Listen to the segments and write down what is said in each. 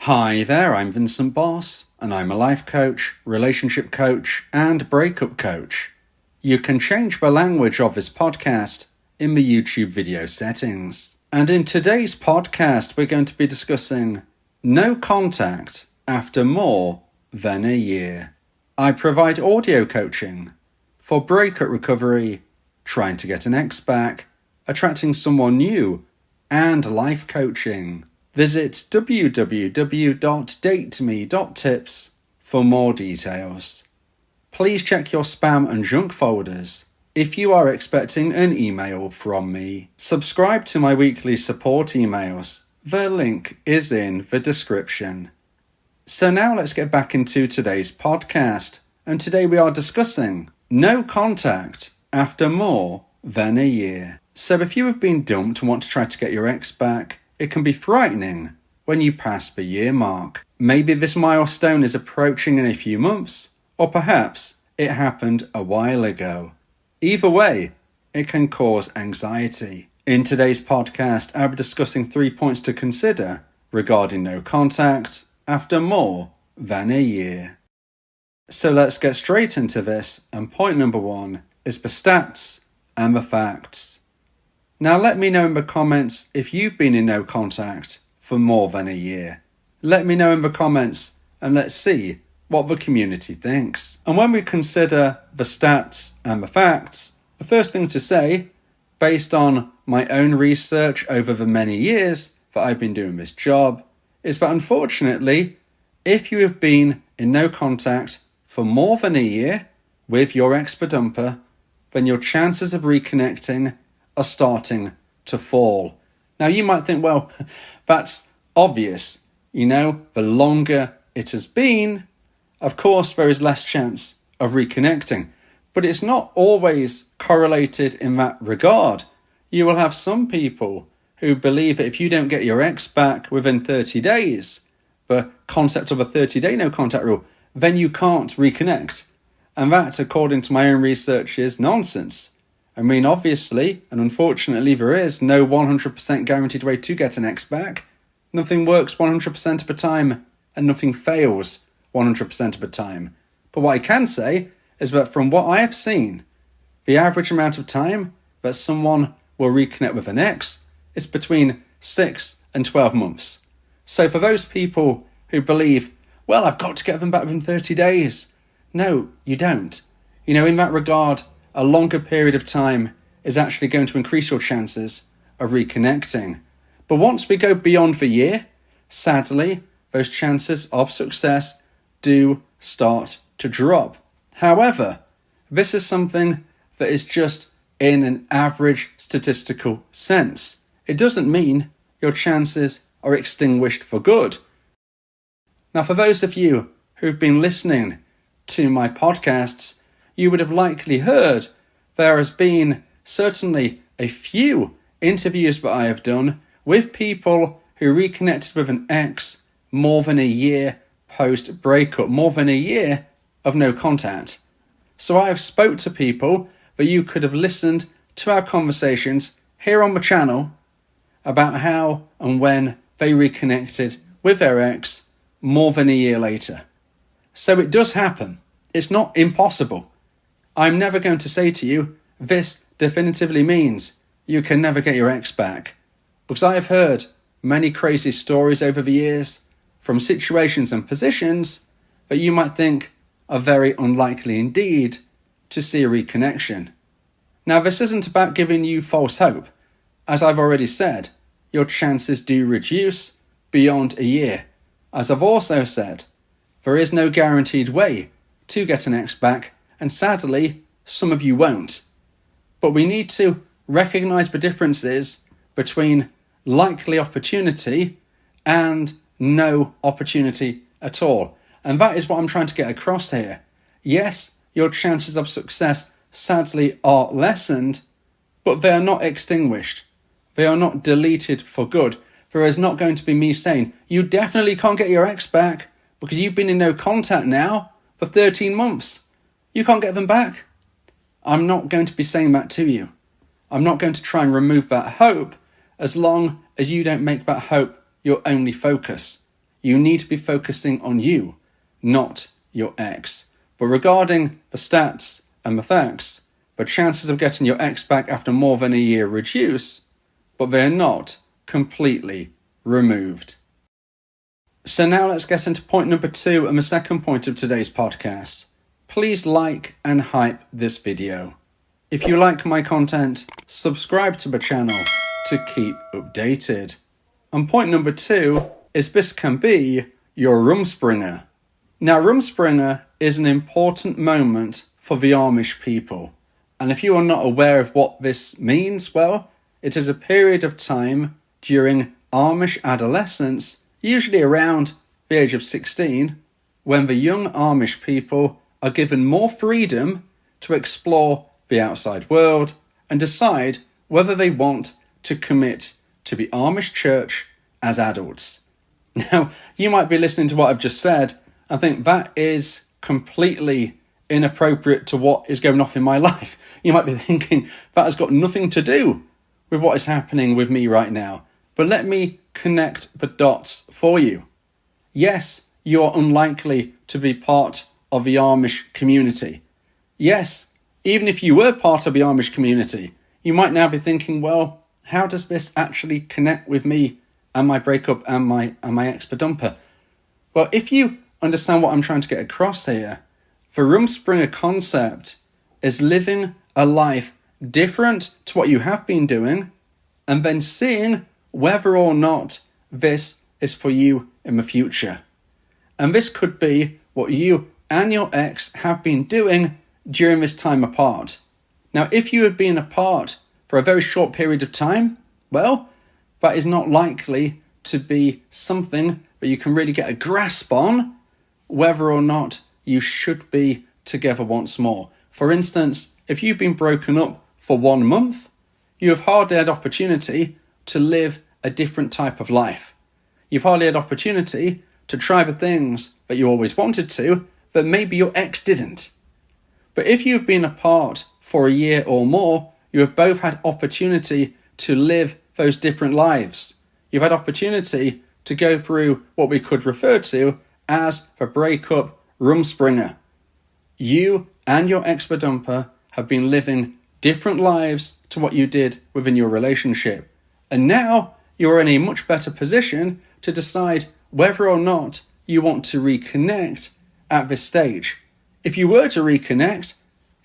Hi there, I'm Vincent Bos, and I'm a life coach, relationship coach, and breakup coach. You can change the language of this podcast in the YouTube video settings. And in today's podcast, we're going to be discussing no contact after more than a year. I provide audio coaching for breakup recovery, trying to get an ex back, attracting someone new, and life coaching. Visit www.dateme.tips for more details. Please check your spam and junk folders if you are expecting an email from me. Subscribe to my weekly support emails. The link is in the description. So now let's get back into today's podcast. And today we are discussing no contact after more than a year. So if you have been dumped and want to try to get your ex back, it can be frightening when you pass the year mark. Maybe this milestone is approaching in a few months, or perhaps it happened a while ago. Either way, it can cause anxiety. In today's podcast, I'll be discussing 3 points to consider regarding no contact after more than a year. So let's get straight into this, and point number 1 is the stats and the facts. Now let me know in the comments if you've been in no contact for more than a year. Let me know in the comments and let's see what the community thinks. And when we consider the stats and the facts, the first thing to say, based on my own research over the many years that I've been doing this job, is that unfortunately, if you have been in no contact for more than a year with your ex-dumper, then your chances of reconnecting are starting to fall. Now you might think, well, that's obvious. The longer it has been, of course there is less chance of reconnecting. But it's not always correlated in that regard. You will have some people who believe that if you don't get your ex back within 30 days, the concept of a 30-day no contact rule, then you can't reconnect. And that, according to my own research, is nonsense. I mean, obviously, and unfortunately, there is no 100% guaranteed way to get an ex back. Nothing works 100% of the time, and nothing fails 100% of the time. But what I can say is that from what I have seen, the average amount of time that someone will reconnect with an ex is between 6 and 12 months. So for those people who believe, well, I've got to get them back within 30 days. No, you don't. In that regard, a longer period of time is actually going to increase your chances of reconnecting. But once we go beyond the year, sadly, those chances of success do start to drop. However, this is something that is just in an average statistical sense. It doesn't mean your chances are extinguished for good. Now, for those of you who've been listening to my podcasts, you would have likely heard there has been certainly a few interviews that I have done with people who reconnected with an ex more than a year post-breakup, more than a year of no contact. So I have spoke to people that you could have listened to our conversations here on the channel about how and when they reconnected with their ex more than a year later. So it does happen. It's not impossible. I'm never going to say to you, this definitively means you can never get your ex back. Because I have heard many crazy stories over the years from situations and positions that you might think are very unlikely indeed to see a reconnection. Now, this isn't about giving you false hope. As I've already said, your chances do reduce beyond a year. As I've also said, there is no guaranteed way to get an ex back, and sadly, some of you won't. But we need to recognise the differences between likely opportunity and no opportunity at all. And that is what I'm trying to get across here. Yes, your chances of success sadly are lessened, but they are not extinguished. They are not deleted for good. There is not going to be me saying, you definitely can't get your ex back because you've been in no contact now for 13 months. You can't get them back. I'm not going to be saying that to you. I'm not going to try and remove that hope as long as you don't make that hope your only focus. you need to be focusing on you, not your ex. But regarding the stats and the facts, the chances of getting your ex back after more than a year reduce, but they're not completely removed. So now let's get into point number 2 and the second point of today's podcast. Please like and hype this video. If you like my content, subscribe to the channel to keep updated. And point number 2 is this can be your Rumspringa. Now, Rumspringa is an important moment for the Amish people. And if you are not aware of what this means, well, it is a period of time during Amish adolescence, usually around the age of 16, when the young Amish people are given more freedom to explore the outside world and decide whether they want to commit to the Amish church as adults. Now, you might be listening to what I've just said and think that is completely inappropriate to what is going off in my life. You might be thinking that has got nothing to do with what is happening with me right now. But let me connect the dots for you. Yes, you are unlikely to be part of the Amish community. Yes, even if you were part of the Amish community, you might now be thinking, well, how does this actually connect with me and my breakup and my ex-dumper? Well, if you understand what I'm trying to get across here, the Rumspringa concept is living a life different to what you have been doing and then seeing whether or not this is for you in the future. And this could be what you and your ex have been doing during this time apart. Now, if you have been apart for a very short period of time, well, that is not likely to be something that you can really get a grasp on whether or not you should be together once more. For instance, if you've been broken up for 1 month, you have hardly had opportunity to live a different type of life. You've hardly had opportunity to try the things that you always wanted to, that maybe your ex didn't. But if you've been apart for a year or more, you have both had opportunity to live those different lives. You've had opportunity to go through what we could refer to as the breakup Rumspringa. You and your ex-dumper have been living different lives to what you did within your relationship. And now you're in a much better position to decide whether or not you want to reconnect at this stage. If you were to reconnect,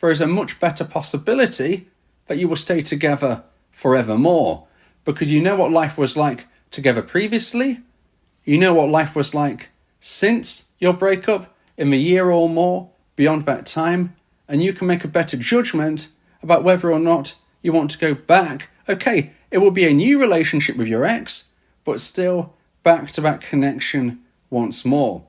there is a much better possibility that you will stay together forevermore, because you know what life was like together previously, you know what life was like since your breakup in the year or more beyond that time, and you can make a better judgment about whether or not you want to go back. Okay, it will be a new relationship with your ex, but still back to that connection once more.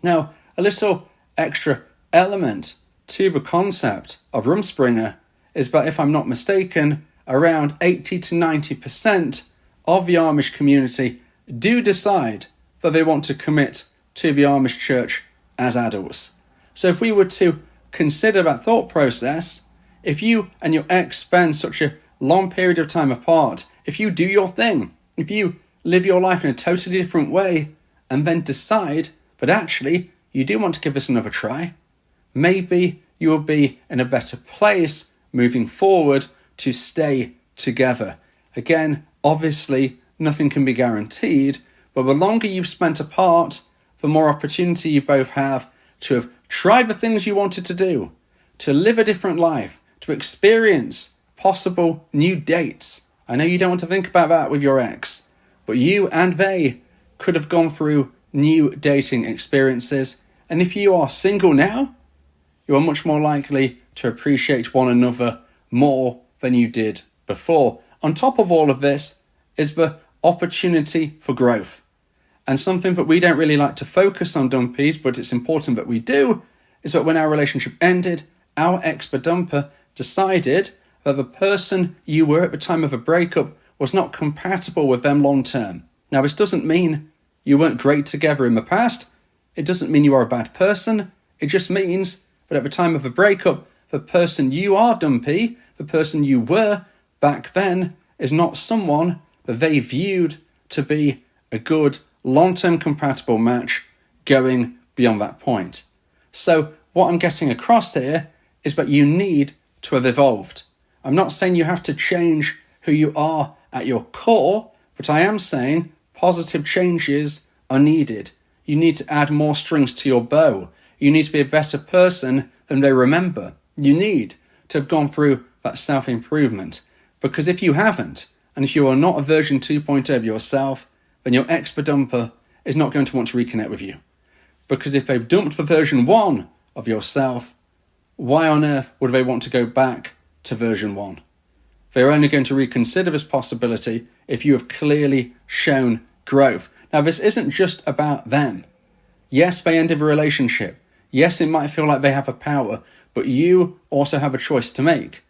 Now, a little extra element to the concept of Rumspringa is that, if I'm not mistaken, around 80 to 90% of the Amish community do decide that they want to commit to the Amish church as adults. So if we were to consider that thought process, if you and your ex spend such a long period of time apart, if you do your thing, if you live your life in a totally different way, and then decide that actually you do want to give this another try, maybe you will be in a better place moving forward to stay together. Again, obviously, nothing can be guaranteed, but the longer you've spent apart, the more opportunity you both have to have tried the things you wanted to do, to live a different life, to experience possible new dates. I know you don't want to think about that with your ex, but you and they could have gone through new dating experiences. And if you are single now, you are much more likely to appreciate one another more than you did before. On top of all of this is the opportunity for growth. And something that we don't really like to focus on, dumpies, but it's important that we do, is that when our relationship ended, our ex-dumper decided that the person you were at the time of a breakup was not compatible with them long term. Now, this doesn't mean you weren't great together in the past. It doesn't mean you are a bad person. It just means that at the time of a breakup, the person you are, dumpy, the person you were back then, is not someone that they viewed to be a good long-term compatible match going beyond that point. So what I'm getting across here is that you need to have evolved. I'm not saying you have to change who you are at your core, but I am saying positive changes are needed. You need to add more strings to your bow. You need to be a better person than they remember. You need to have gone through that self-improvement. Because if you haven't, and if you are not a version 2.0 of yourself, then your ex-dumper is not going to want to reconnect with you. Because if they've dumped the version 1 of yourself, why on earth would they want to go back to version 1? They're only going to reconsider this possibility if you have clearly shown growth. Now, this isn't just about them. Yes, they ended the relationship. Yes, it might feel like they have a power, but you also have a choice to make.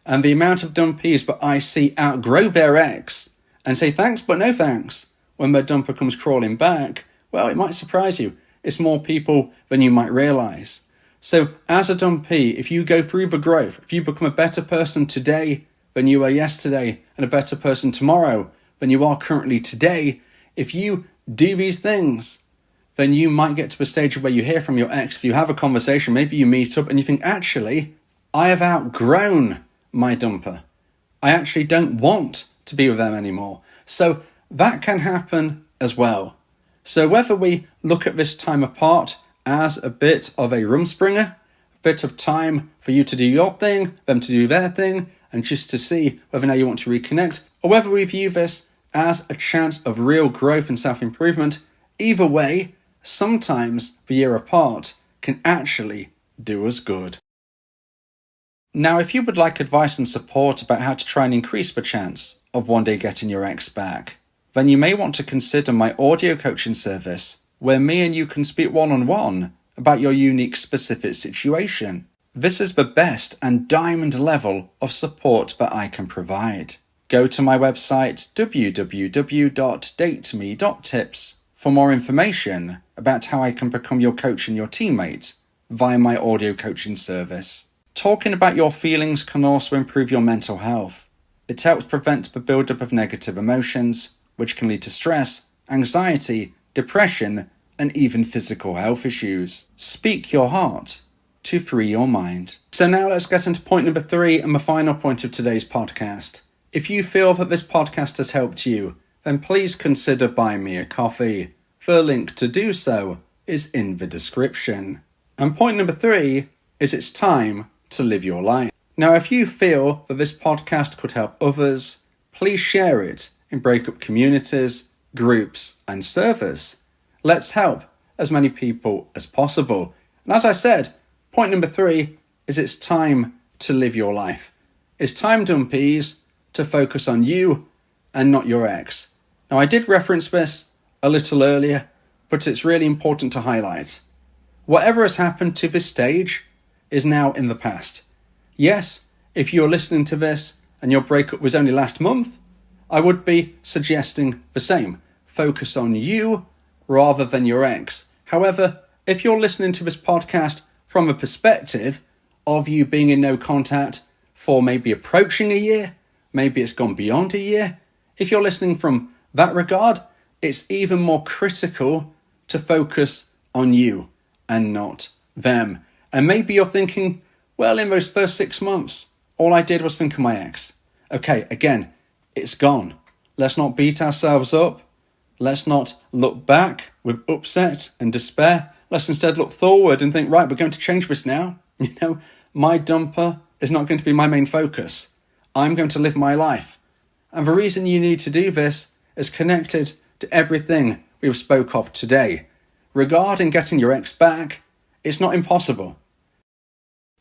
And the amount of dumpies that I see outgrow their ex and say thanks but no thanks when their dumper comes crawling back, well, it might surprise you. It's more people than you might realise. So as a dumpy, if you go through the growth, if you become a better person today than you were yesterday and a better person tomorrow than you are currently today, if you do these things, then you might get to a stage where you hear from your ex, you have a conversation, maybe you meet up and you think, actually, I have outgrown my dumper. I actually don't want to be with them anymore. So that can happen as well. So whether we look at this time apart as a bit of a rumspringer, a bit of time for you to do your thing, them to do their thing, and just to see whether now you want to reconnect, or whether we view this as a chance of real growth and self-improvement, either way, sometimes the year apart can actually do us good. Now, if you would like advice and support about how to try and increase the chance of one day getting your ex back, then you may want to consider my audio coaching service, where me and you can speak one-on-one about your unique specific situation. This is the best and diamond level of support that I can provide. Go to my website www.dateme.tips for more information about how I can become your coach and your teammate via my audio coaching service. Talking about your feelings can also improve your mental health. It helps prevent the buildup of negative emotions, which can lead to stress, anxiety, depression, and even physical health issues. Speak your heart to free your mind. So now let's get into point number 3 and the final point of today's podcast. If you feel that this podcast has helped you, then please consider buying me a coffee. The link to do so is in the description. And point number 3 is it's time to live your life. Now, if you feel that this podcast could help others, please share it in breakup communities, groups, and servers. Let's help as many people as possible. And as I said, point number 3 is it's time to live your life. It's time, dumpies, to focus on you and not your ex. Now, I did reference this a little earlier, but it's really important to highlight. Whatever has happened to this stage is now in the past. Yes, if you're listening to this and your breakup was only last month, I would be suggesting the same. Focus on you rather than your ex. However, if you're listening to this podcast from a perspective of you being in no contact for maybe approaching a year, maybe it's gone beyond a year, if you're listening from that regard, it's even more critical to focus on you and not them. And maybe you're thinking, well, in those first 6 months, all I did was think of my ex. Okay, again, it's gone. Let's not beat ourselves up. Let's not look back with upset and despair. Let's instead look forward and think, right, we're going to change this now. My dumper is not going to be my main focus. I'm going to live my life. And the reason you need to do this is connected to everything we've spoke of today. Regarding getting your ex back, it's not impossible.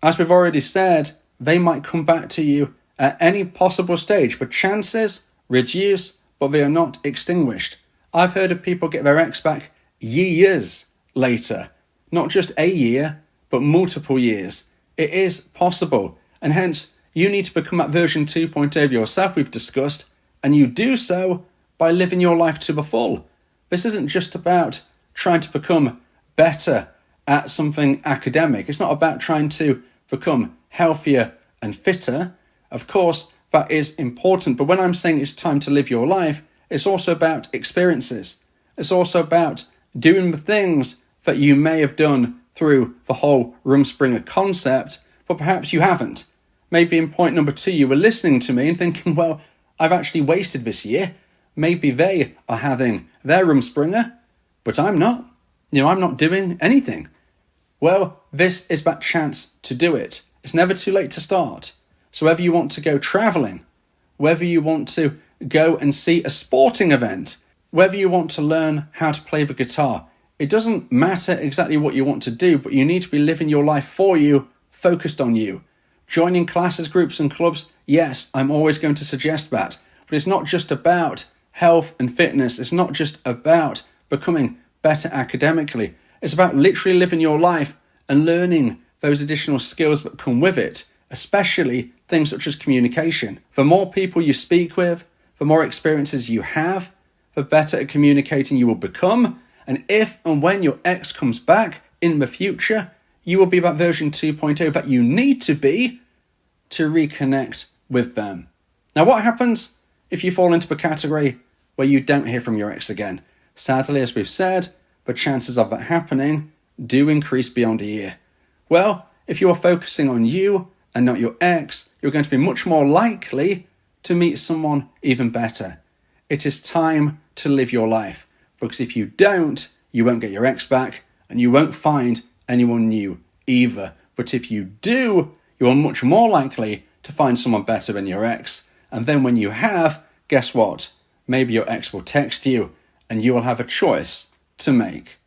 As we've already said, they might come back to you at any possible stage, but chances reduce, but they are not extinguished. I've heard of people get their ex back years later. Not just a year, but multiple years. It is possible, and hence you need to become that version 2.0 of yourself we've discussed, and you do so by living your life to the full. This isn't just about trying to become better at something academic. It's not about trying to become healthier and fitter. Of course, that is important, but when I'm saying it's time to live your life, it's also about experiences. It's also about doing the things that you may have done through the whole Rumspringa concept, but perhaps you haven't. Maybe in point number 2, you were listening to me and thinking, well, I've actually wasted this year. Maybe they are having their Rumspringa, but I'm not. I'm not doing anything. Well, this is that chance to do it. It's never too late to start. So whether you want to go traveling, whether you want to go and see a sporting event, whether you want to learn how to play the guitar, it doesn't matter exactly what you want to do, but you need to be living your life for you, focused on you. Joining classes, groups and clubs, yes, I'm always going to suggest that. But it's not just about health and fitness. It's not just about becoming better academically. It's about literally living your life and learning those additional skills that come with it, especially things such as communication. The more people you speak with, the more experiences you have, the better at communicating you will become. And if and when your ex comes back in the future, you will be that version 2.0 that you need to be to reconnect with them. Now, what happens if you fall into the category where you don't hear from your ex again? Sadly, as we've said, the chances of that happening do increase beyond a year. Well, if you are focusing on you and not your ex, you're going to be much more likely to meet someone even better. It is time to live your life, because if you don't, you won't get your ex back and you won't find anyone new either. But if you do, you are much more likely to find someone better than your ex. And then when you have, guess what? Maybe your ex will text you and you will have a choice to make.